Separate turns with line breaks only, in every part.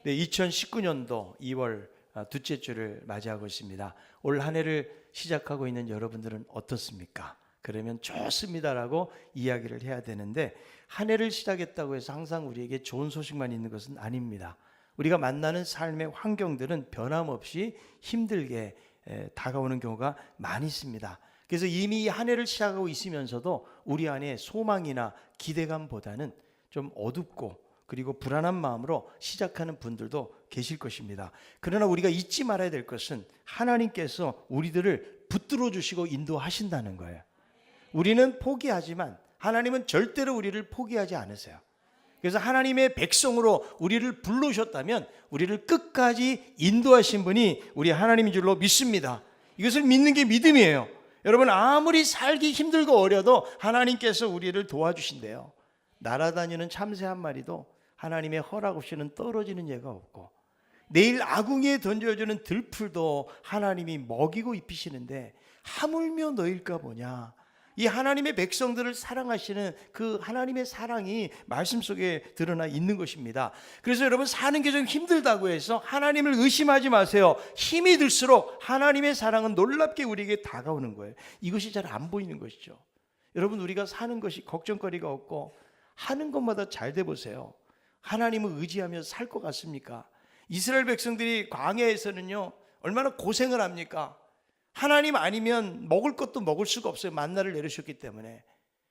네, 2019년도 2월 둘째 주를 맞이하고 있습니다. 올 한 해를 시작하고 있는 여러분들은 어떻습니까? 그러면 좋습니다라고 이야기를 해야 되는데, 한 해를 시작했다고 해서 항상 우리에게 좋은 소식만 있는 것은 아닙니다. 우리가 만나는 삶의 환경들은 변함없이 힘들게 다가오는 경우가 많이 있습니다. 그래서 이미 한 해를 시작하고 있으면서도 우리 안에 소망이나 기대감보다는 좀 어둡고 그리고 불안한 마음으로 시작하는 분들도 계실 것입니다. 그러나 우리가 잊지 말아야 될 것은 하나님께서 우리들을 붙들어 주시고 인도하신다는 거예요. 우리는 포기하지만 하나님은 절대로 우리를 포기하지 않으세요. 그래서 하나님의 백성으로 우리를 불러오셨다면 우리를 끝까지 인도하신 분이 우리 하나님인 줄로 믿습니다. 이것을 믿는 게 믿음이에요. 여러분, 아무리 살기 힘들고 어려도 하나님께서 우리를 도와주신대요. 날아다니는 참새 한 마리도 하나님의 허락 없이는 떨어지는 예가 없고, 내일 아궁이에 던져주는 들풀도 하나님이 먹이고 입히시는데 하물며 너일까 보냐. 이 하나님의 백성들을 사랑하시는 그 하나님의 사랑이 말씀 속에 드러나 있는 것입니다. 그래서 여러분, 사는 게 좀 힘들다고 해서 하나님을 의심하지 마세요. 힘이 들수록 하나님의 사랑은 놀랍게 우리에게 다가오는 거예요. 이것이 잘 안 보이는 것이죠. 여러분, 우리가 사는 것이 걱정거리가 없고 하는 것마다 잘 돼 보세요. 하나님을 의지하며 살 것 같습니까? 이스라엘 백성들이 광야에서는요 얼마나 고생을 합니까? 하나님 아니면 먹을 것도 먹을 수가 없어요. 만나를 내리셨기 때문에.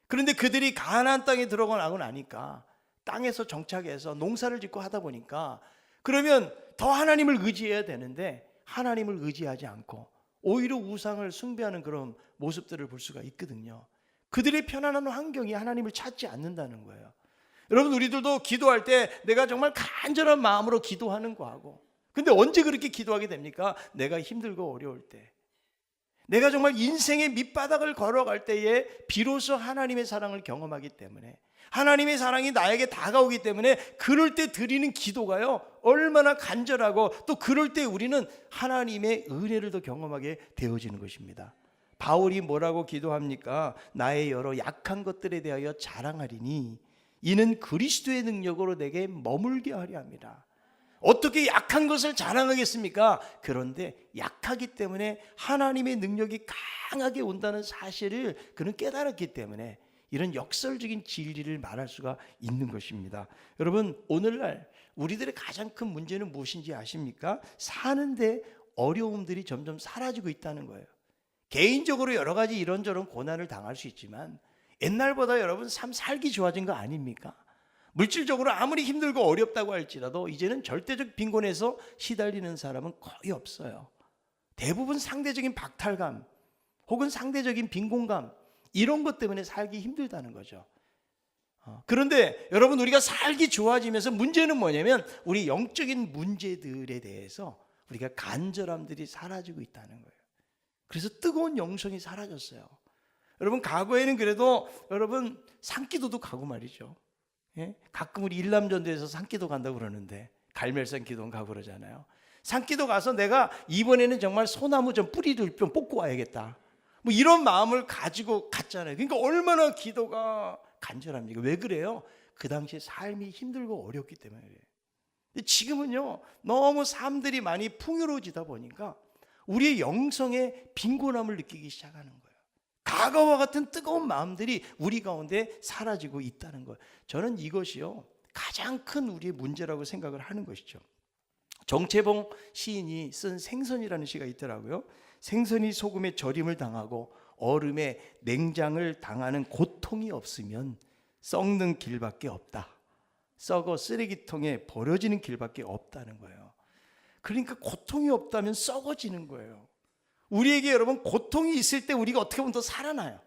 그런데 그들이 가나안 땅에 들어가고 나니까 땅에서 정착해서 농사를 짓고 하다 보니까, 그러면 더 하나님을 의지해야 되는데 하나님을 의지하지 않고 오히려 우상을 숭배하는 그런 모습들을 볼 수가 있거든요. 그들의 편안한 환경이 하나님을 찾지 않는다는 거예요. 여러분, 우리들도 기도할 때 내가 정말 간절한 마음으로 기도하는 거하고, 근데 언제 그렇게 기도하게 됩니까? 내가 힘들고 어려울 때, 내가 정말 인생의 밑바닥을 걸어갈 때에 비로소 하나님의 사랑을 경험하기 때문에, 하나님의 사랑이 나에게 다가오기 때문에 그럴 때 드리는 기도가요 얼마나 간절하고, 또 그럴 때 우리는 하나님의 은혜를 더 경험하게 되어지는 것입니다. 바울이 뭐라고 기도합니까? 나의 여러 약한 것들에 대하여 자랑하리니 이는 그리스도의 능력으로 내게 머물게 하려 합니다. 어떻게 약한 것을 자랑하겠습니까? 그런데 약하기 때문에 하나님의 능력이 강하게 온다는 사실을 그는 깨달았기 때문에 이런 역설적인 진리를 말할 수가 있는 것입니다. 여러분, 오늘날 우리들의 가장 큰 문제는 무엇인지 아십니까? 사는데 어려움들이 점점 사라지고 있다는 거예요. 개인적으로 여러 가지 이런저런 고난을 당할 수 있지만 옛날보다 여러분 삶 살기 좋아진 거 아닙니까? 물질적으로 아무리 힘들고 어렵다고 할지라도 이제는 절대적 빈곤에서 시달리는 사람은 거의 없어요. 대부분 상대적인 박탈감 혹은 상대적인 빈곤감, 이런 것 때문에 살기 힘들다는 거죠. 그런데 여러분, 우리가 살기 좋아지면서 문제는 뭐냐면 우리 영적인 문제들에 대해서 우리가 간절함들이 사라지고 있다는 거예요. 그래서 뜨거운 영성이 사라졌어요. 여러분, 과거에는 그래도 여러분 산기도도 가고 말이죠. 예? 가끔 우리 일남전도에서 산기도 간다고 그러는데, 갈멜산 기도 가고 그러잖아요. 산기도 가서 내가 이번에는 정말 소나무 좀 뿌리를 좀 뽑고 와야겠다, 뭐 이런 마음을 가지고 갔잖아요. 그러니까 얼마나 기도가 간절합니까? 왜 그래요? 그 당시에 삶이 힘들고 어렵기 때문에 그래요. 근데 지금은요 너무 삶들이 많이 풍요로워지다 보니까 우리의 영성에 빈곤함을 느끼기 시작하는 거예요. 과거와 같은 뜨거운 마음들이 우리 가운데 사라지고 있다는 거예요. 저는 이것이요 가장 큰 우리의 문제라고 생각을 하는 것이죠. 정채봉 시인이 쓴 생선이라는 시가 있더라고요. 생선이 소금에 절임을 당하고 얼음에 냉장을 당하는 고통이 없으면 썩는 길밖에 없다. 썩어 쓰레기통에 버려지는 길밖에 없다는 거예요. 그러니까 고통이 없다면 썩어지는 거예요. 우리에게 여러분 고통이 있을 때 우리가 어떻게 보면 더 살아나요.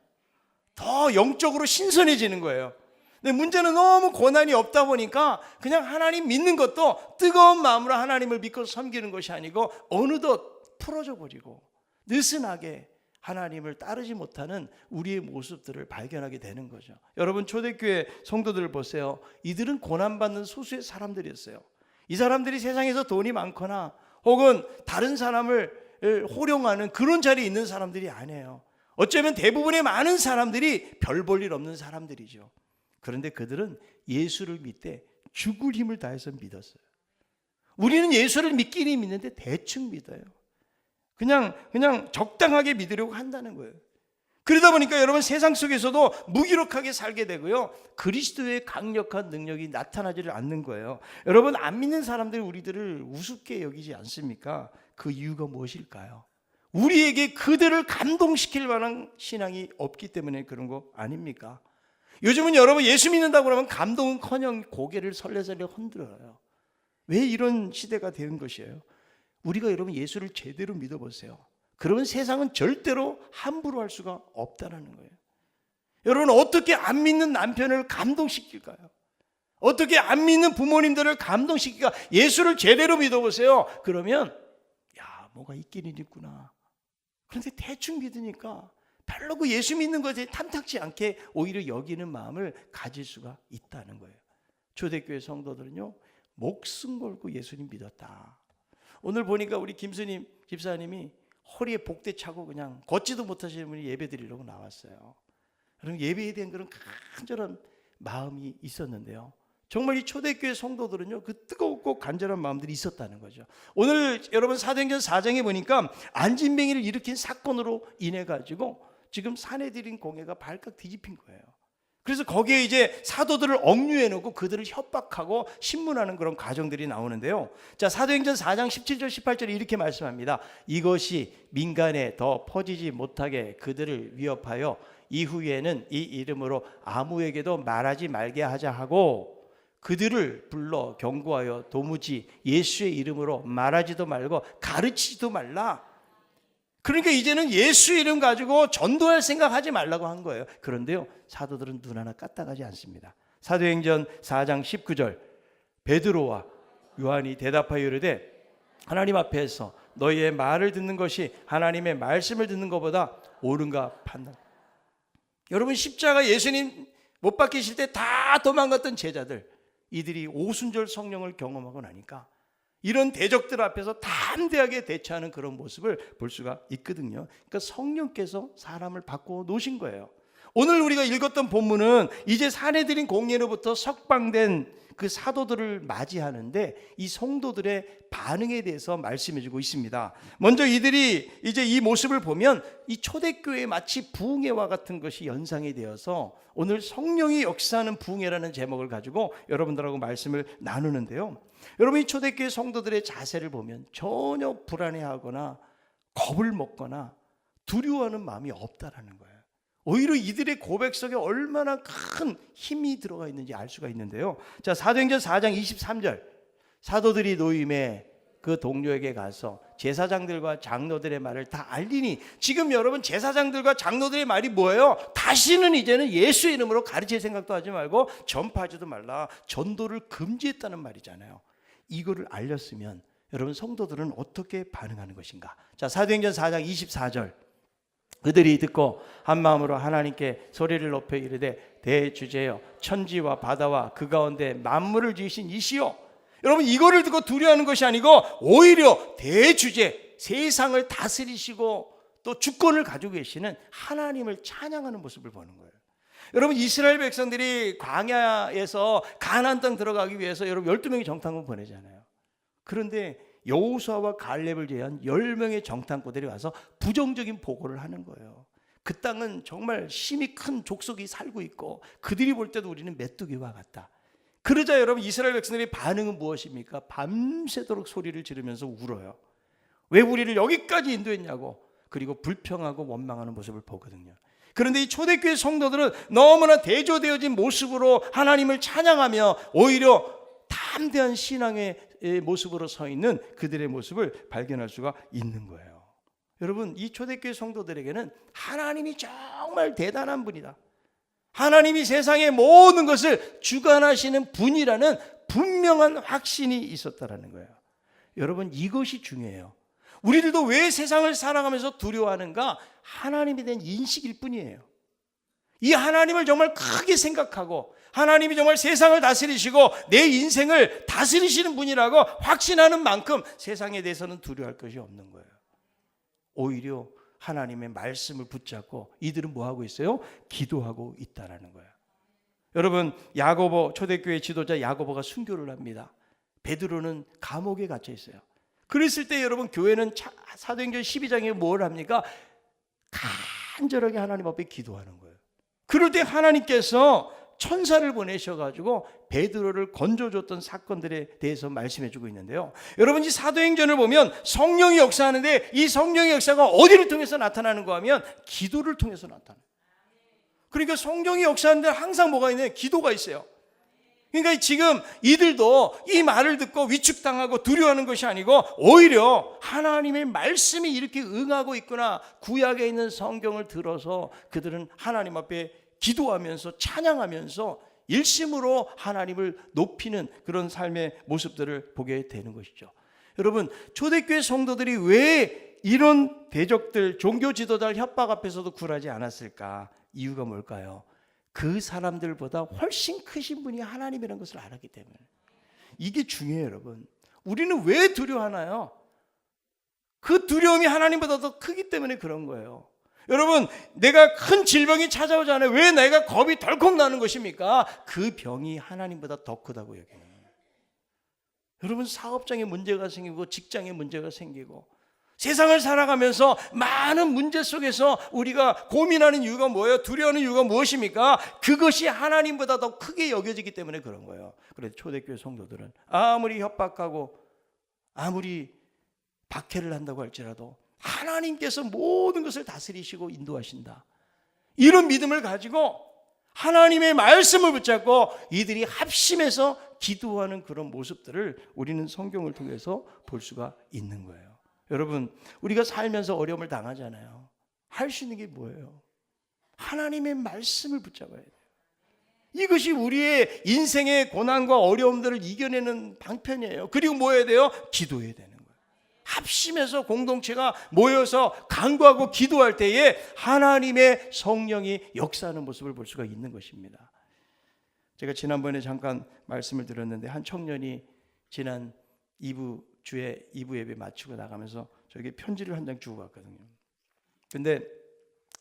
더 영적으로 신선해지는 거예요. 근데 문제는 너무 고난이 없다 보니까 그냥 하나님 믿는 것도 뜨거운 마음으로 하나님을 믿고 섬기는 것이 아니고 어느덧 풀어져 버리고 느슨하게 하나님을 따르지 못하는 우리의 모습들을 발견하게 되는 거죠. 여러분, 초대교회 성도들을 보세요. 이들은 고난받는 소수의 사람들이었어요. 이 사람들이 세상에서 돈이 많거나 혹은 다른 사람을 호령하는 그런 자리에 있는 사람들이 아니에요. 어쩌면 대부분의 많은 사람들이 별 볼 일 없는 사람들이죠. 그런데 그들은 예수를 믿되 죽을 힘을 다해서 믿었어요. 우리는 예수를 믿기는 믿는데 대충 믿어요. 그냥 적당하게 믿으려고 한다는 거예요. 그러다 보니까 여러분 세상 속에서도 무기력하게 살게 되고요. 그리스도의 강력한 능력이 나타나지를 않는 거예요. 여러분 안 믿는 사람들이 우리들을 우습게 여기지 않습니까? 그 이유가 무엇일까요? 우리에게 그들을 감동시킬 만한 신앙이 없기 때문에 그런 거 아닙니까? 요즘은 여러분 예수 믿는다고 그러면 감동은커녕 고개를 설레설레 흔들어요. 왜 이런 시대가 된 것이에요? 우리가 여러분 예수를 제대로 믿어보세요. 그러면 세상은 절대로 함부로 할 수가 없다는 거예요. 여러분 어떻게 안 믿는 남편을 감동시킬까요? 어떻게 안 믿는 부모님들을 감동시킬까? 예수를 제대로 믿어보세요. 그러면 야 뭐가 있기는 있구나. 그런데 대충 믿으니까 별로 그 예수 믿는 것에 탐탁지 않게 오히려 여기는 마음을 가질 수가 있다는 거예요. 초대교회 성도들은요 목숨 걸고 예수님 믿었다. 오늘 보니까 우리 김수님 집사님이 허리에 복대 차고 그냥 걷지도 못하시는 분이 예배 드리려고 나왔어요. 그럼 예배에 대한 그런 간절한 마음이 있었는데요. 정말 이 초대교회 성도들은요 그 뜨겁고 간절한 마음들이 있었다는 거죠. 오늘 여러분 사도행전 4장에 보니까 안진뱅이를 일으킨 사건으로 인해 가지고 지금 사내들인 공회가 발칵 뒤집힌 거예요. 그래서 거기에 이제 사도들을 억류해 놓고 그들을 협박하고 신문하는 그런 과정들이 나오는데요. 자, 사도행전 4장 17절 18절에 이렇게 말씀합니다. 이것이 민간에 더 퍼지지 못하게 그들을 위협하여 이후에는 이 이름으로 아무에게도 말하지 말게 하자 하고 그들을 불러 경고하여 도무지 예수의 이름으로 말하지도 말고 가르치지도 말라. 그러니까 이제는 예수 이름 가지고 전도할 생각하지 말라고 한 거예요. 그런데요 사도들은 눈 하나 까딱하지 않습니다. 사도행전 4장 19절 베드로와 요한이 대답하여 이르되 하나님 앞에서 너희의 말을 듣는 것이 하나님의 말씀을 듣는 것보다 옳은가 판단. 여러분 십자가 예수님 못 박히실 때 다 도망갔던 제자들, 이들이 오순절 성령을 경험하고 나니까 이런 대적들 앞에서 담대하게 대처하는 그런 모습을 볼 수가 있거든요. 그러니까 성령께서 사람을 바꾸어 놓으신 거예요. 오늘 우리가 읽었던 본문은 이제 사내들인 공예로부터 석방된 그 사도들을 맞이하는데 이 성도들의 반응에 대해서 말씀해 주고 있습니다. 먼저 이들이 이제 이 모습을 보면 이 초대교회 마치 부흥회와 같은 것이 연상이 되어서 오늘 성령이 역사하는 부흥회라는 제목을 가지고 여러분들하고 말씀을 나누는데요. 여러분 이 초대교회 성도들의 자세를 보면 전혀 불안해하거나 겁을 먹거나 두려워하는 마음이 없다라는 거예요. 오히려 이들의 고백 속에 얼마나 큰 힘이 들어가 있는지 알 수가 있는데요. 자, 사도행전 4장 23절 사도들이 노임에 그 동료에게 가서 제사장들과 장로들의 말을 다 알리니, 지금 여러분 제사장들과 장로들의 말이 뭐예요? 다시는 이제는 예수 이름으로 가르칠 생각도 하지 말고 전파하지도 말라, 전도를 금지했다는 말이잖아요. 이거를 알렸으면 여러분 성도들은 어떻게 반응하는 것인가? 자, 사도행전 4장 24절 그들이 듣고 한 마음으로 하나님께 소리를 높여 이르되 대주제여 천지와 바다와 그 가운데 만물을 지으신 이시여. 여러분 이거를 듣고 두려워하는 것이 아니고 오히려 대주제, 세상을 다스리시고 또 주권을 가지고 계시는 하나님을 찬양하는 모습을 보는 거예요. 여러분 이스라엘 백성들이 광야에서 가나안 땅 들어가기 위해서 여러분 12명의 정탐꾼 보내잖아요. 그런데 여호수아와 갈렙을 제외한 10명의 정탐꾼들이 와서 부정적인 보고를 하는 거예요. 그 땅은 정말 힘이 큰 족속이 살고 있고 그들이 볼 때도 우리는 메뚜기와 같다. 그러자 여러분 이스라엘 백성들의 반응은 무엇입니까? 밤새도록 소리를 지르면서 울어요. 왜 우리를 여기까지 인도했냐고. 그리고 불평하고 원망하는 모습을 보거든요. 그런데 이 초대교회 성도들은 너무나 대조되어진 모습으로 하나님을 찬양하며 오히려 담대한 신앙의 모습으로 서 있는 그들의 모습을 발견할 수가 있는 거예요. 여러분 이 초대교회 성도들에게는 하나님이 정말 대단한 분이다, 하나님이 세상의 모든 것을 주관하시는 분이라는 분명한 확신이 있었다라는 거예요. 여러분 이것이 중요해요. 우리들도 왜 세상을 살아가면서 두려워하는가? 하나님에 대한 인식일 뿐이에요. 이 하나님을 정말 크게 생각하고 하나님이 정말 세상을 다스리시고 내 인생을 다스리시는 분이라고 확신하는 만큼 세상에 대해서는 두려워할 것이 없는 거예요. 오히려 하나님의 말씀을 붙잡고 이들은 뭐하고 있어요? 기도하고 있다라는 거예요. 여러분 야고보, 초대교회 지도자 야고보가 순교를 합니다. 베드로는 감옥에 갇혀 있어요. 그랬을 때 여러분, 교회는 사도행전 12장에 뭘 합니까? 간절하게 하나님 앞에 기도하는 거예요. 그럴 때 하나님께서 천사를 보내셔가지고 베드로를 건져줬던 사건들에 대해서 말씀해주고 있는데요. 여러분, 이 사도행전을 보면 성령이 역사하는데, 이 성령의 역사가 어디를 통해서 나타나는가 하면 기도를 통해서 나타나요. 그러니까 성령이 역사하는데 항상 뭐가 있냐? 기도가 있어요. 그러니까 지금 이들도 이 말을 듣고 위축당하고 두려워하는 것이 아니고, 오히려 하나님의 말씀이 이렇게 응하고 있구나, 구약에 있는 성경을 들어서 그들은 하나님 앞에 기도하면서 찬양하면서 일심으로 하나님을 높이는 그런 삶의 모습들을 보게 되는 것이죠. 여러분, 초대교회 성도들이 왜 이런 대적들, 종교 지도자들 협박 앞에서도 굴하지 않았을까? 이유가 뭘까요? 그 사람들보다 훨씬 크신 분이 하나님이라는 것을 알았기 때문에. 이게 중요해요. 여러분, 우리는 왜 두려워하나요? 그 두려움이 하나님보다 더 크기 때문에 그런 거예요. 여러분, 내가 큰 질병이 찾아오잖아요. 왜 내가 겁이 덜컥 나는 것입니까? 그 병이 하나님보다 더 크다고 여기는 거예요. 여러분, 사업장에 문제가 생기고 직장에 문제가 생기고 세상을 살아가면서 많은 문제 속에서 우리가 고민하는 이유가 뭐예요? 두려워하는 이유가 무엇입니까? 그것이 하나님보다 더 크게 여겨지기 때문에 그런 거예요. 그래서 초대교회 성도들은 아무리 협박하고 아무리 박해를 한다고 할지라도 하나님께서 모든 것을 다스리시고 인도하신다, 이런 믿음을 가지고 하나님의 말씀을 붙잡고 이들이 합심해서 기도하는 그런 모습들을 우리는 성경을 통해서 볼 수가 있는 거예요. 여러분, 우리가 살면서 어려움을 당하잖아요. 할 수 있는 게 뭐예요? 하나님의 말씀을 붙잡아야 돼요. 이것이 우리의 인생의 고난과 어려움들을 이겨내는 방편이에요. 그리고 뭐 해야 돼요? 기도해야 되는 거예요. 합심해서 공동체가 모여서 간구하고 기도할 때에 하나님의 성령이 역사하는 모습을 볼 수가 있는 것입니다. 제가 지난번에 잠깐 말씀을 드렸는데, 한 청년이 지난 2부 예배 마치고 나가면서 저에게 편지를 한 장 주고 갔거든요. 근데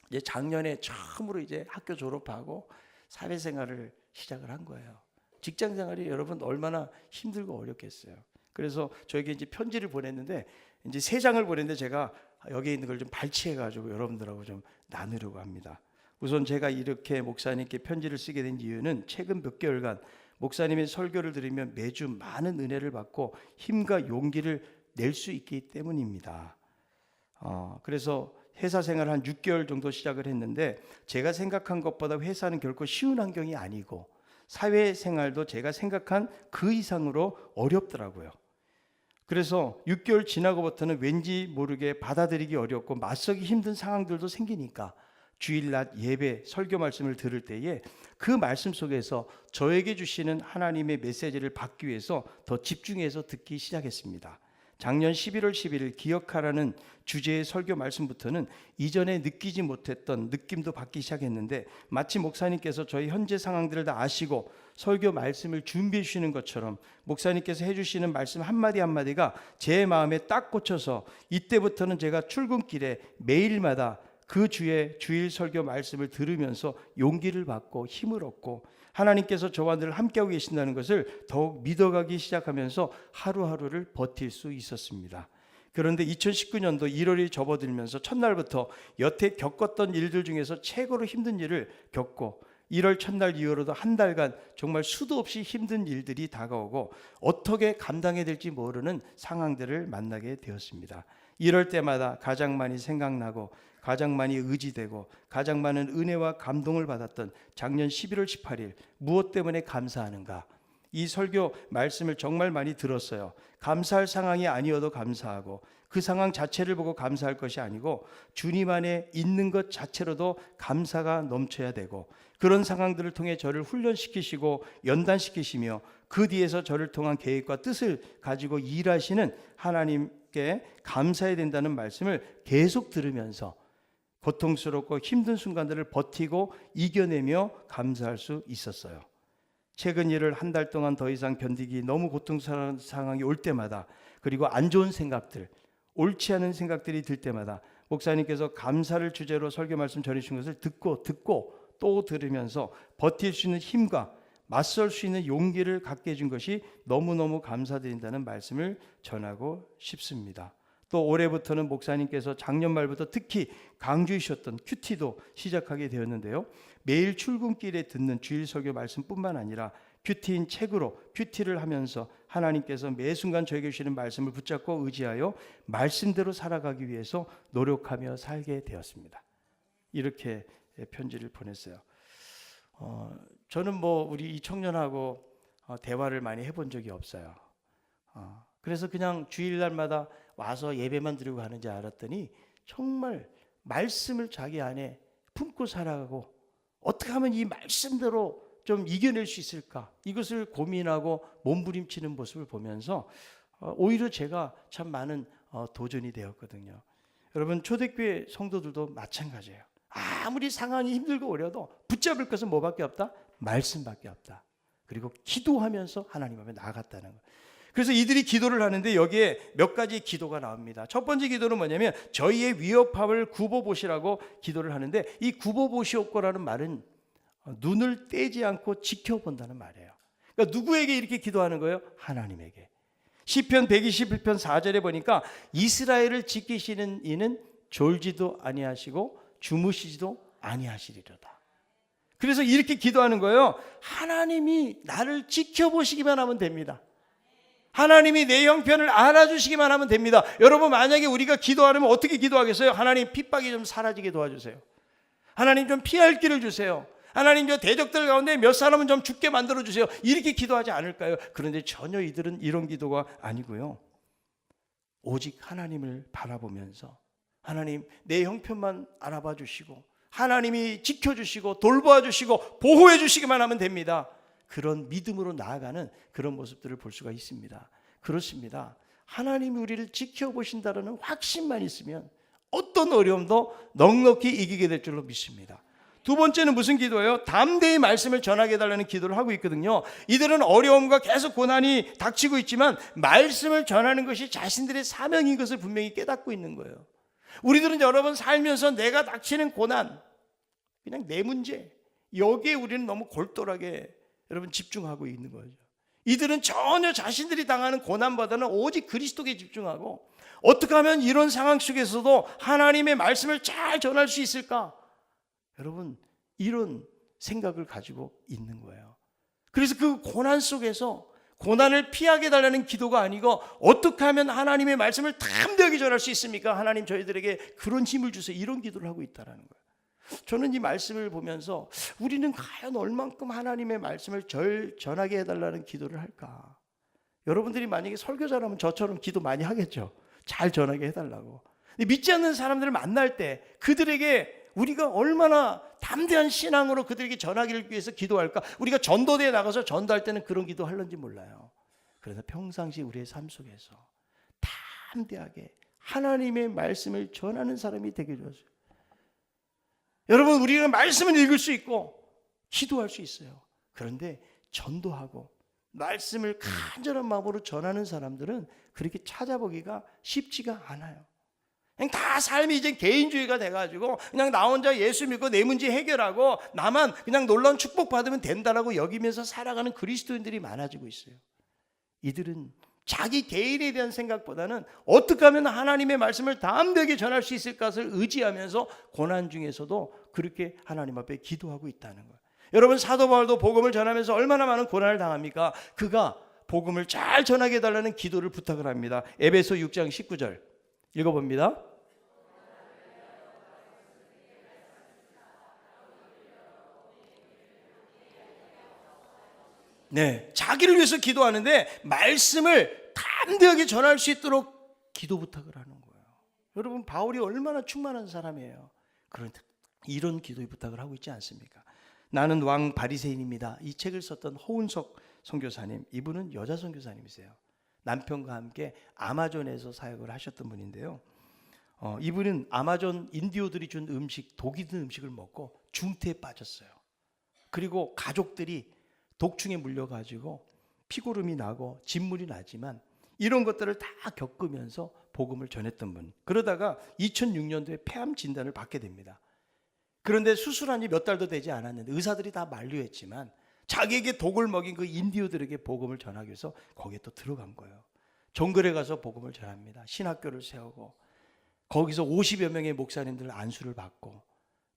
이제 작년에 처음으로 이제 학교 졸업하고 사회생활을 시작을 한 거예요. 직장생활이 여러분 얼마나 힘들고 어렵겠어요. 그래서 저에게 이제 편지를 보냈는데, 이제 3장을 보냈는데 제가 여기에 있는 걸 좀 발췌해가지고 여러분들하고 좀 나누려고 합니다. 우선 제가 이렇게 목사님께 편지를 쓰게 된 이유는 최근 몇 개월간 목사님의 설교를 들으면 매주 많은 은혜를 받고 힘과 용기를 낼 수 있기 때문입니다. 그래서 회사 생활을 한 6개월 정도 시작을 했는데, 제가 생각한 것보다 회사는 결코 쉬운 환경이 아니고 사회생활도 제가 생각한 그 이상으로 어렵더라고요. 그래서 6개월 지나고부터는 왠지 모르게 받아들이기 어렵고 맞서기 힘든 상황들도 생기니까 주일낮 예배 설교 말씀을 들을 때에 그 말씀 속에서 저에게 주시는 하나님의 메시지를 받기 위해서 더 집중해서 듣기 시작했습니다. 작년 11월 11일 기억하라는 주제의 설교 말씀부터는 이전에 느끼지 못했던 느낌도 받기 시작했는데, 마치 목사님께서 저희 현재 상황들을 다 아시고 설교 말씀을 준비해 주시는 것처럼 목사님께서 해주시는 말씀 한마디 한마디가 제 마음에 딱 꽂혀서 이때부터는 제가 출근길에 매일마다 그 주의 주일 설교 말씀을 들으면서 용기를 받고 힘을 얻고 하나님께서 저와 늘 함께하고 계신다는 것을 더욱 믿어가기 시작하면서 하루하루를 버틸 수 있었습니다. 그런데 2019년도 1월이 접어들면서 첫날부터 여태 겪었던 일들 중에서 최고로 힘든 일을 겪고 1월 첫날 이후로도 한 달간 정말 수도 없이 힘든 일들이 다가오고 어떻게 감당해야 될지 모르는 상황들을 만나게 되었습니다. 이럴 때마다 가장 많이 생각나고 가장 많이 의지되고 가장 많은 은혜와 감동을 받았던 작년 11월 18일 무엇 때문에 감사하는가, 이 설교 말씀을 정말 많이 들었어요. 감사할 상황이 아니어도 감사하고 그 상황 자체를 보고 감사할 것이 아니고 주님 안에 있는 것 자체로도 감사가 넘쳐야 되고, 그런 상황들을 통해 저를 훈련시키시고 연단시키시며 그 뒤에서 저를 통한 계획과 뜻을 가지고 일하시는 하나님께 감사해야 된다는 말씀을 계속 들으면서 고통스럽고 힘든 순간들을 버티고 이겨내며 감사할 수 있었어요. 최근 일을 한 달 동안 더 이상 견디기 너무 고통스러운 상황이 올 때마다, 그리고 안 좋은 생각들, 옳지 않은 생각들이 들 때마다 목사님께서 감사를 주제로 설교 말씀 전해주신 것을 듣고 또 들으면서 버틸 수 있는 힘과 맞설 수 있는 용기를 갖게 해준 것이 너무너무 감사드린다는 말씀을 전하고 싶습니다. 또 올해부터는 목사님께서 작년 말부터 특히 강조해 주셨던 큐티도 시작하게 되었는데요. 매일 출근길에 듣는 주일 설교 말씀뿐만 아니라 큐티인 책으로 큐티를 하면서 하나님께서 매 순간 저에게 주시는 말씀을 붙잡고 의지하여 말씀대로 살아가기 위해서 노력하며 살게 되었습니다. 이렇게 편지를 보냈어요. 저는 우리 이 청년하고 대화를 많이 해본 적이 없어요. 그래서 그냥 주일날마다 와서 예배만 드리고 가는지 알았더니 정말 말씀을 자기 안에 품고 살아가고 어떻게 하면 이 말씀대로 좀 이겨낼 수 있을까, 이것을 고민하고 몸부림치는 모습을 보면서 오히려 제가 참 많은 도전이 되었거든요. 여러분, 초대교회 성도들도 마찬가지예요. 아무리 상황이 힘들고 어려도 붙잡을 것은 뭐밖에 없다? 말씀밖에 없다. 그리고 기도하면서 하나님 앞에 나아갔다는 거예요. 그래서 이들이 기도를 하는데 여기에 몇 가지 기도가 나옵니다. 첫 번째 기도는 뭐냐면 저희의 위협함을 굽어보시라고 기도를 하는데, 이 굽어보시옵고라는 말은 눈을 떼지 않고 지켜본다는 말이에요. 그러니까 누구에게 이렇게 기도하는 거예요? 하나님에게. 시편 121편 4절에 보니까 이스라엘을 지키시는 이는 졸지도 아니하시고 주무시지도 아니하시리로다. 그래서 이렇게 기도하는 거예요. 하나님이 나를 지켜보시기만 하면 됩니다. 하나님이 내 형편을 알아주시기만 하면 됩니다. 여러분, 만약에 우리가 기도하려면 어떻게 기도하겠어요? 하나님, 핍박이 좀 사라지게 도와주세요. 하나님, 좀 피할 길을 주세요. 하나님, 저 대적들 가운데 몇 사람은 좀 죽게 만들어주세요. 이렇게 기도하지 않을까요? 그런데 전혀 이들은 이런 기도가 아니고요. 오직 하나님을 바라보면서 하나님, 내 형편만 알아봐 주시고 하나님이 지켜주시고 돌보아 주시고 보호해 주시기만 하면 됩니다. 그런 믿음으로 나아가는 그런 모습들을 볼 수가 있습니다. 그렇습니다. 하나님이 우리를 지켜보신다는 확신만 있으면 어떤 어려움도 넉넉히 이기게 될 줄로 믿습니다. 두 번째는 무슨 기도예요? 담대히 말씀을 전하게 해달라는 기도를 하고 있거든요. 이들은 어려움과 계속 고난이 닥치고 있지만 말씀을 전하는 것이 자신들의 사명인 것을 분명히 깨닫고 있는 거예요. 우리들은 여러분 살면서 내가 닥치는 고난, 그냥 내 문제, 여기에 우리는 너무 골똘하게 여러분 집중하고 있는 거죠. 이들은 전혀 자신들이 당하는 고난보다는 오직 그리스도께 집중하고 어떻게 하면 이런 상황 속에서도 하나님의 말씀을 잘 전할 수 있을까? 여러분, 이런 생각을 가지고 있는 거예요. 그래서 그 고난 속에서 고난을 피하게 달라는 기도가 아니고 어떻게 하면 하나님의 말씀을 담대하게 전할 수 있습니까? 하나님, 저희들에게 그런 힘을 주세요. 이런 기도를 하고 있다는 거예요. 저는 이 말씀을 보면서 우리는 과연 얼만큼 하나님의 말씀을 전하게 해달라는 기도를 할까? 여러분들이 만약에 설교자라면 저처럼 기도 많이 하겠죠. 잘 전하게 해달라고. 근데 믿지 않는 사람들을 만날 때 그들에게 우리가 얼마나 담대한 신앙으로 그들에게 전하기를 위해서 기도할까? 우리가 전도대에 나가서 전도할 때는 그런 기도 하는지 몰라요. 그래서 평상시 우리의 삶 속에서 담대하게 하나님의 말씀을 전하는 사람이 되게 해주세요. 여러분, 우리는 말씀을 읽을 수 있고 기도할 수 있어요. 그런데 전도하고 말씀을 간절한 마음으로 전하는 사람들은 그렇게 찾아보기가 쉽지가 않아요. 그냥 다 삶이 이제 개인주의가 돼가지고 그냥 나 혼자 예수 믿고 내 문제 해결하고 나만 그냥 놀라운 축복 받으면 된다라고 여기면서 살아가는 그리스도인들이 많아지고 있어요. 이들은 자기 개인에 대한 생각보다는 어떻게 하면 하나님의 말씀을 담대하게 전할 수 있을 것을 의지하면서 고난 중에서도 그렇게 하나님 앞에 기도하고 있다는 거예요. 여러분, 사도 바울도 복음을 전하면서 얼마나 많은 고난을 당합니까? 그가 복음을 잘 전하게 해달라는 기도를 부탁을 합니다. 에베소 6장 19절 읽어봅니다. 네, 자기를 위해서 기도하는데 말씀을 담대하게 전할 수 있도록 기도 부탁을 하는 거예요. 여러분, 바울이 얼마나 충만한 사람이에요. 그런데 이런 기도의 부탁을 하고 있지 않습니까? 나는 왕 바리새인입니다. 이 책을 썼던 허운석 선교사님, 이분은 여자 선교사님이세요. 남편과 함께 아마존에서 사역을 하셨던 분인데요. 이분은 아마존 인디오들이 준 음식, 독이 든 음식을 먹고 중태에 빠졌어요. 그리고 가족들이 독충에 물려가지고 피고름이 나고 진물이 나지만 이런 것들을 다 겪으면서 복음을 전했던 분. 그러다가 2006년도에 폐암 진단을 받게 됩니다. 그런데 수술한 지 몇 달도 되지 않았는데 의사들이 다 만류했지만 자기에게 독을 먹인 그 인디오들에게 복음을 전하기 위해서 거기에 또 들어간 거예요. 정글에 가서 복음을 전합니다. 신학교를 세우고 거기서 50여 명의 목사님들 안수를 받고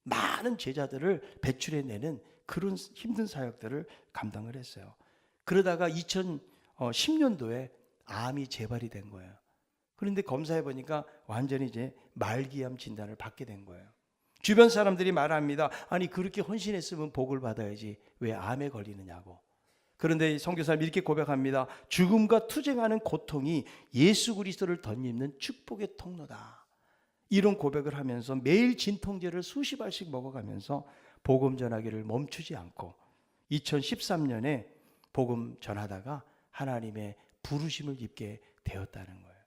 많은 제자들을 배출해내는 그런 힘든 사역들을 감당을 했어요. 그러다가 2010년도에 암이 재발이 된 거예요. 그런데 검사해 보니까 완전히 이제 말기암 진단을 받게 된 거예요. 주변 사람들이 말합니다. 아니 그렇게 헌신했으면 복을 받아야지 왜 암에 걸리느냐고. 그런데 선교사님 이렇게 고백합니다. 죽음과 투쟁하는 고통이 예수 그리스도를 덧입는 축복의 통로다. 이런 고백을 하면서 매일 진통제를 수십 알씩 먹어가면서 복음 전하기를 멈추지 않고 2013년에 복음 전하다가 하나님의 부르심을 입게 되었다는 거예요.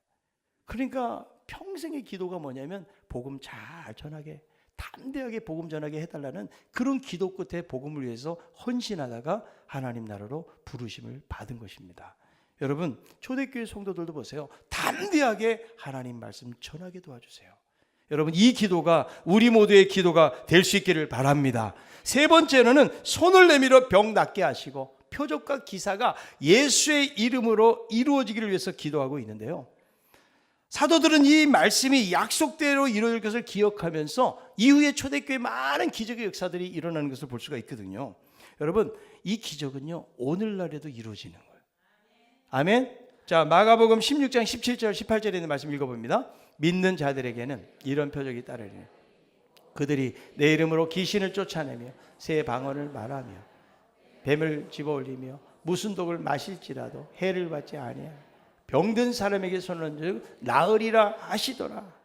그러니까 평생의 기도가 뭐냐면 복음 잘 전하게, 담대하게 복음 전하게 해달라는 그런 기도 끝에 복음을 위해서 헌신하다가 하나님 나라로 부르심을 받은 것입니다. 여러분 초대교회 성도들도 보세요. 담대하게 하나님 말씀 전하게 도와주세요. 여러분 이 기도가 우리 모두의 기도가 될 수 있기를 바랍니다. 세 번째로는 손을 내밀어 병 낫게 하시고 표적과 기사가 예수의 이름으로 이루어지기를 위해서 기도하고 있는데요. 사도들은 이 말씀이 약속대로 이루어질 것을 기억하면서 이후에 초대교회 많은 기적의 역사들이 일어나는 것을 볼 수가 있거든요. 여러분 이 기적은요 오늘날에도 이루어지는 거예요. 아멘. 자 마가복음 16장 17절 18절에 있는 말씀 읽어봅니다. 믿는 자들에게는 이런 표적이 따르리니 그들이 내 이름으로 귀신을 쫓아내며 새 방언을 말하며 뱀을 집어올리며 무슨 독을 마실지라도 해를 받지 아니하며 병든 사람에게 손을 얹어 나으리라 하시더라.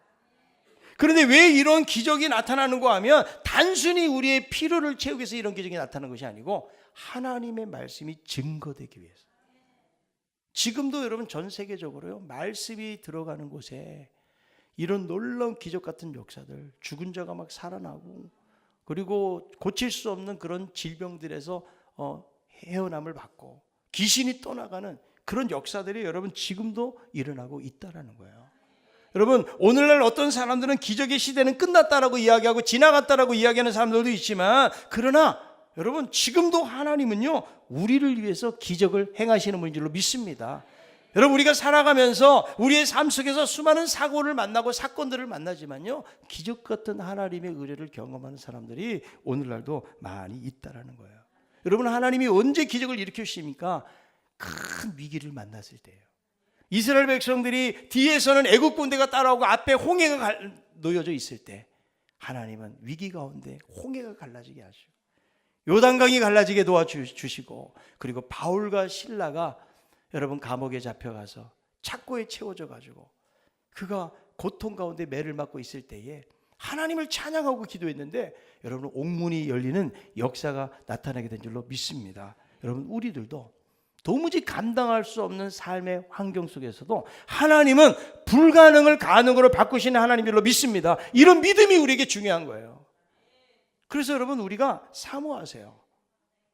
그런데 왜 이런 기적이 나타나는가 하면 단순히 우리의 필요를 채우기 위해서 이런 기적이 나타나는 것이 아니고 하나님의 말씀이 증거되기 위해서. 지금도 여러분 전 세계적으로요 말씀이 들어가는 곳에 이런 놀라운 기적 같은 역사들, 죽은 자가 막 살아나고 그리고 고칠 수 없는 그런 질병들에서 헤어남을 받고 귀신이 떠나가는 그런 역사들이 여러분 지금도 일어나고 있다라는 거예요. 여러분 오늘날 어떤 사람들은 기적의 시대는 끝났다라고 이야기하고 지나갔다라고 이야기하는 사람들도 있지만 그러나 여러분 지금도 하나님은요 우리를 위해서 기적을 행하시는 분인 줄로 믿습니다. 여러분 우리가 살아가면서 우리의 삶 속에서 수많은 사고를 만나고 사건들을 만나지만요 기적 같은 하나님의 의뢰를 경험하는 사람들이 오늘날도 많이 있다라는 거예요. 여러분 하나님이 언제 기적을 일으켜 주십니까? 큰 위기를 만났을 때예요. 이스라엘 백성들이 뒤에서는 애국 군대가 따라오고 앞에 홍해가 놓여져 있을 때 하나님은 위기 가운데 홍해가 갈라지게 하시고 요단강이 갈라지게 도와주시고 그리고 바울과 실라가 여러분 감옥에 잡혀가서 착고에 채워져 가지고 그가 고통 가운데 매를 맞고 있을 때에 하나님을 찬양하고 기도했는데 여러분 옥문이 열리는 역사가 나타나게 된 줄로 믿습니다. 여러분 우리들도 도무지 감당할 수 없는 삶의 환경 속에서도 하나님은 불가능을 가능으로 바꾸시는 하나님으로 믿습니다. 이런 믿음이 우리에게 중요한 거예요. 그래서 여러분 우리가 사모하세요.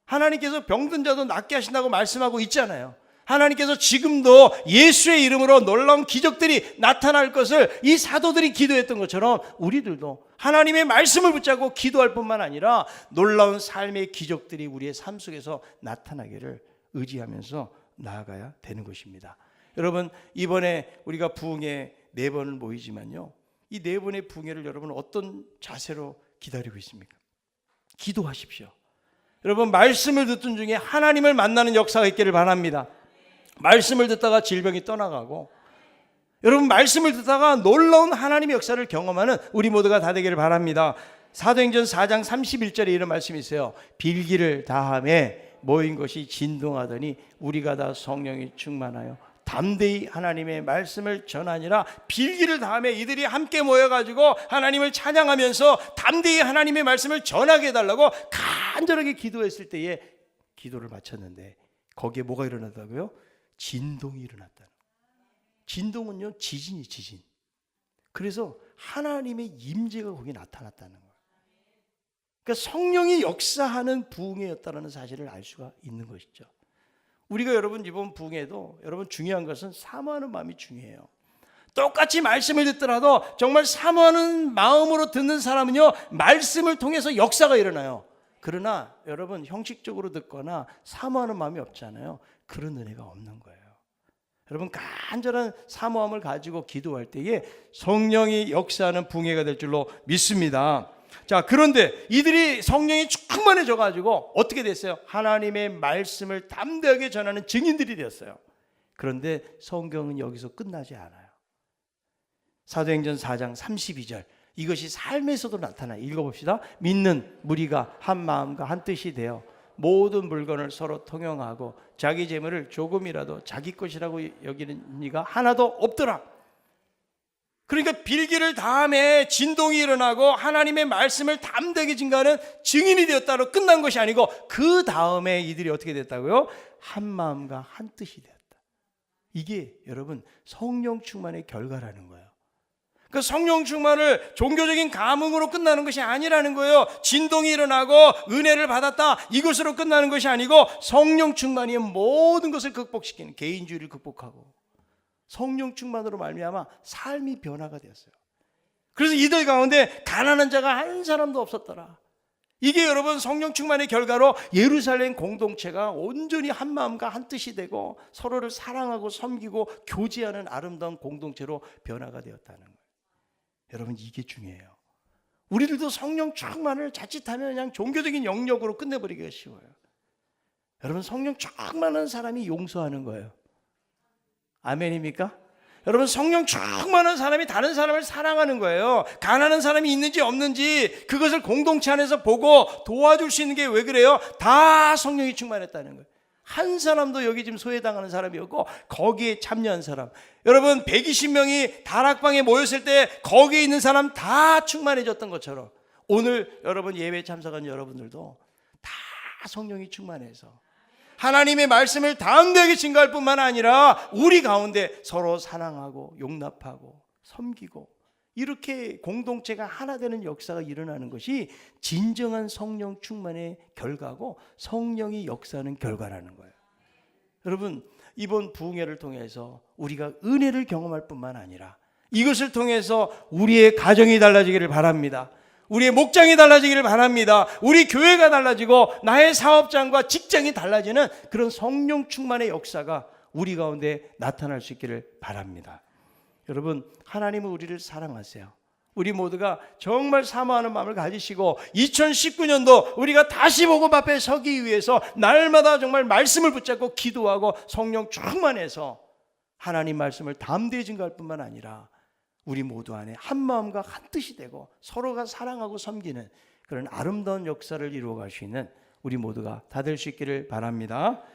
하나님께서 병든 자도 낫게 하신다고 말씀하고 있잖아요. 하나님께서 지금도 예수의 이름으로 놀라운 기적들이 나타날 것을 이 사도들이 기도했던 것처럼 우리들도 하나님의 말씀을 붙잡고 기도할 뿐만 아니라 놀라운 삶의 기적들이 우리의 삶 속에서 나타나기를 의지하면서 나아가야 되는 것입니다. 여러분 이번에 우리가 부흥회 4번을 모이지만요 이 4번의 부흥회를 여러분 어떤 자세로 기다리고 있습니까? 기도하십시오. 여러분 말씀을 듣던 중에 하나님을 만나는 역사가 있기를 바랍니다. 말씀을 듣다가 질병이 떠나가고 여러분 말씀을 듣다가 놀라운 하나님의 역사를 경험하는 우리 모두가 다 되기를 바랍니다. 사도행전 4장 31절에 이런 말씀이 있어요. 빌기를 다함에 모인 것이 진동하더니 우리가 다 성령이 충만하여 담대히 하나님의 말씀을 전하니라. 빌기를 다함에 이들이 함께 모여가지고 하나님을 찬양하면서 담대히 하나님의 말씀을 전하게 해달라고 간절하게 기도했을 때에 기도를 마쳤는데 거기에 뭐가 일어났다고요? 진동이 일어났다. 진동은요 지진이 지진. 그래서 하나님의 임재가 거기에 나타났다는 거예요. 그러니까 성령이 역사하는 부흥회였다는 사실을 알 수가 있는 것이죠. 우리가 여러분 이번 부흥회도 여러분 중요한 것은 사모하는 마음이 중요해요. 똑같이 말씀을 듣더라도 정말 사모하는 마음으로 듣는 사람은요 말씀을 통해서 역사가 일어나요. 그러나 여러분 형식적으로 듣거나 사모하는 마음이 없잖아요. 그런 은혜가 없는 거예요. 여러분 간절한 사모함을 가지고 기도할 때에 성령이 역사하는 붕괴가 될 줄로 믿습니다. 자, 그런데 이들이 성령이 충만해져 가지고 어떻게 됐어요? 하나님의 말씀을 담대하게 전하는 증인들이 되었어요. 그런데 성경은 여기서 끝나지 않아요. 사도행전 4장 32절, 이것이 삶에서도 나타나요. 읽어봅시다. 믿는 무리가 한 마음과 한 뜻이 되어 모든 물건을 서로 통용하고 자기 재물을 조금이라도 자기 것이라고 여기는 이가 하나도 없더라. 그러니까 빌기를 다음에 진동이 일어나고 하나님의 말씀을 담대하게 증거하는 증인이 되었다로 끝난 것이 아니고 그 다음에 이들이 어떻게 됐다고요? 한 마음과 한 뜻이 되었다. 이게 여러분 성령 충만의 결과라는 거예요. 그 성령 충만을 종교적인 감흥으로 끝나는 것이 아니라는 거예요. 진동이 일어나고 은혜를 받았다 이것으로 끝나는 것이 아니고 성령 충만이 모든 것을 극복시키는, 개인주의를 극복하고 성령 충만으로 말미암아 삶이 변화가 되었어요. 그래서 이들 가운데 가난한 자가 한 사람도 없었더라. 이게 여러분 성령 충만의 결과로 예루살렘 공동체가 온전히 한 마음과 한 뜻이 되고 서로를 사랑하고 섬기고 교제하는 아름다운 공동체로 변화가 되었다는 거예요. 여러분 이게 중요해요. 우리들도 성령 충만을 자칫하면 그냥 종교적인 영역으로 끝내버리기가 쉬워요. 여러분 성령 충만한 사람이 용서하는 거예요. 아멘입니까? 여러분 성령 충만한 사람이 다른 사람을 사랑하는 거예요. 가난한 사람이 있는지 없는지 그것을 공동체 안에서 보고 도와줄 수 있는 게 왜 그래요? 다 성령이 충만했다는 거예요. 한 사람도 여기 지금 소외당하는 사람이 없고 거기에 참여한 사람, 여러분 120명이 다락방에 모였을 때 거기에 있는 사람 다 충만해졌던 것처럼 오늘 여러분 예배 참석한 여러분들도 다 성령이 충만해서 하나님의 말씀을 담대하게 증거할 뿐만 아니라 우리 가운데 서로 사랑하고 용납하고 섬기고 이렇게 공동체가 하나 되는 역사가 일어나는 것이 진정한 성령 충만의 결과고 성령이 역사하는 결과라는 거예요. 여러분 이번 부흥회를 통해서 우리가 은혜를 경험할 뿐만 아니라 이것을 통해서 우리의 가정이 달라지기를 바랍니다. 우리의 목장이 달라지기를 바랍니다. 우리 교회가 달라지고 나의 사업장과 직장이 달라지는 그런 성령 충만의 역사가 우리 가운데 나타날 수 있기를 바랍니다. 여러분 하나님은 우리를 사랑하세요. 우리 모두가 정말 사모하는 마음을 가지시고 2019년도 우리가 다시 복음 앞에 서기 위해서 날마다 정말 말씀을 붙잡고 기도하고 성령 충만해서 하나님 말씀을 담대히 증거할 뿐만 아니라 우리 모두 안에 한 마음과 한 뜻이 되고 서로가 사랑하고 섬기는 그런 아름다운 역사를 이루어갈 수 있는 우리 모두가 다 될 수 있기를 바랍니다.